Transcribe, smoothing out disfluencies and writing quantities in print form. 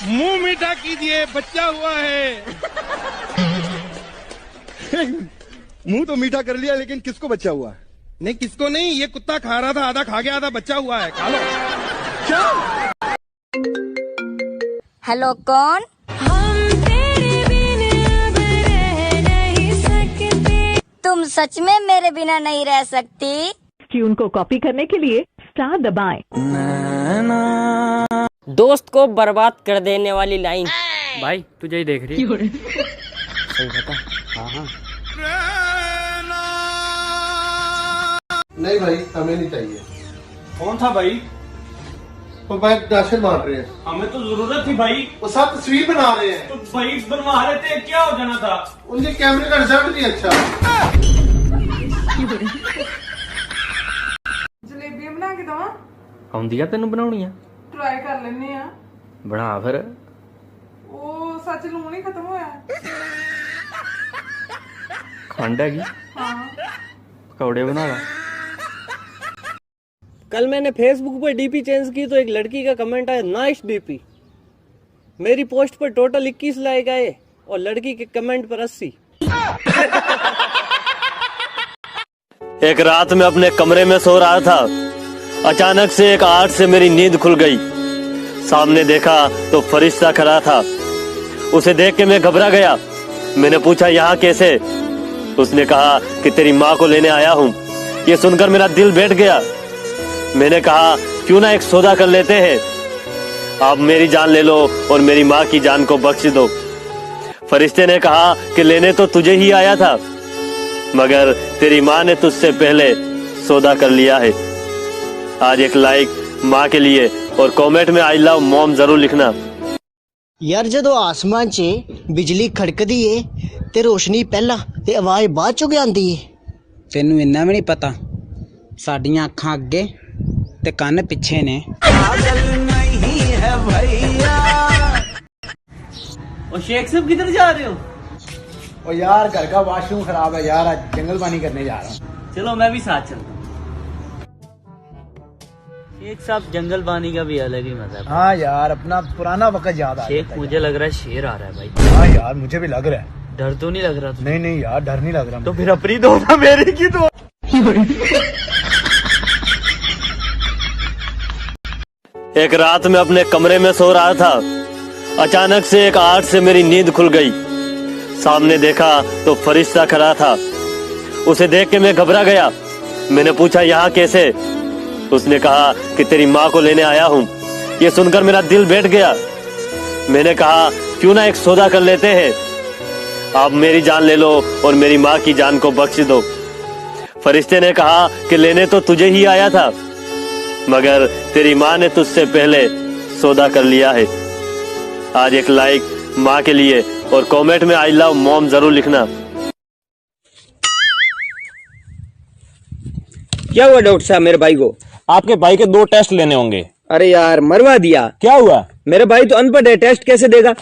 मुंह मीठा कीजिए, बच्चा हुआ है। मुंह तो मीठा कर लिया, लेकिन किसको बच्चा हुआ है? नहीं किसको नहीं, ये कुत्ता खा रहा था, आधा खा गया, आधा बच्चा हुआ है, खा लो। क्या? हेलो कौन? हम तेरे बिना अब रह नहीं सकते। तुम सच में मेरे बिना नहीं रह सकती? ट्यून को कॉपी करने के लिए स्टार दबाएं। दोस्त को बर्बाद कर देने वाली लाइन। भाई तुझे ही देख रही है। सही बता। हाँ हाँ। नहीं भाई, हमें नहीं चाहिए। कौन था भाई? तो भाई राशन बांट रहे हैं। हमें तो जरूरत थी भाई। वो सब तस्वीर बना रहे हैं। तो भाई बनवा रहे थे, क्या हो जाना था? उनके कैमरे का रिजल्ट नहीं अच्छा। जलेबियां बना के दवा? आउंदियां तेनू बनाउणियां? ट्राई कर लेने आ। बना फिर। ਉਹ ਸੱਚ ਲੂਣ ਹੀ ਖਤਮ ਹੋਇਆ। खंड हैगी? हाँ। पकौड़े बना ला। कल मैंने फेसबुक पर डीपी चेंज की तो एक लड़की का कमेंट आया, नाइस डीपी। मेरी पोस्ट पर टोटल 21 लाइक आए और लड़की के कमेंट पर 80। एक रात में अपने कमरे में सो रहा था, अचानक से एक आहट से मेरी नींद खुल गई। सामने देखा तो फरिश्ता खड़ा था। उसे देख के मैं घबरा गया। मैंने पूछा यहाँ कैसे? उसने कहा कि तेरी माँ को लेने आया हूँ। ये सुनकर मेरा दिल बैठ गया। मैंने कहा क्यों ना एक सौदा कर लेते हैं, आप मेरी जान ले लो और मेरी माँ की जान को बख्श दो। फरिश्ते ने कहा कि लेने तो तुझे ही आया था, मगर तेरी माँ ने तुझसे पहले सौदा कर लिया है। आज एक लाइक माँ के लिए और कमेंट में आई लव मॉम जरूर लिखना। यार जदों आसमान च बिजली खड़कदी है ते रोशनी पहला ते आवाज बाद चों आंदी है। तेनू इन्ना भी नहीं पता, साडियां अखां अगे ते कान पिछे ने। नहीं है भैया। और शेख साहब किधर जा रहे हो? ओ यार घर का वॉशरूम खराब है यार, आज जंगल पानी करने जा रहा हूँ। चलो मैं भी साथ चलता हूँ। शेख साहब जंगल पानी का भी अलग ही मजा है। हाँ यार, अपना पुराना वक्त याद आ शेख मुझे लग रहा है शेर आ रहा है भाई। हाँ यार मुझे भी लग रहा है। डर तो नहीं लग रहा? नहीं नहीं यार, डर नहीं लग रहा। तो फिर अपनी दो ना मेरी की दो। एक रात में अपने कमरे में सो रहा था, अचानक से एक आहट से मेरी नींद खुल गई। सामने देखा तो फरिश्ता खड़ा था। उसे देख के मैं घबरा गया। मैंने पूछा यहाँ कैसे? उसने कहा कि तेरी माँ को लेने आया हूँ। ये सुनकर मेरा दिल बैठ गया। मैंने कहा क्यों ना एक सौदा कर लेते हैं, आप मेरी जान ले लो और मेरी माँ की जान को बख्श दो। फरिश्ते ने कहा कि लेने तो तुझे ही आया था, मगर तेरी माँ ने तुझसे पहले सौदा कर लिया है। आज एक लाइक माँ के लिए और कमेंट में आई लव मॉम जरूर लिखना। क्या हुआ डॉक्टर साहब मेरे भाई को? आपके भाई के 2 टेस्ट लेने होंगे। अरे यार मरवा दिया। क्या हुआ? मेरा भाई तो अनपढ़ है, टेस्ट कैसे देगा?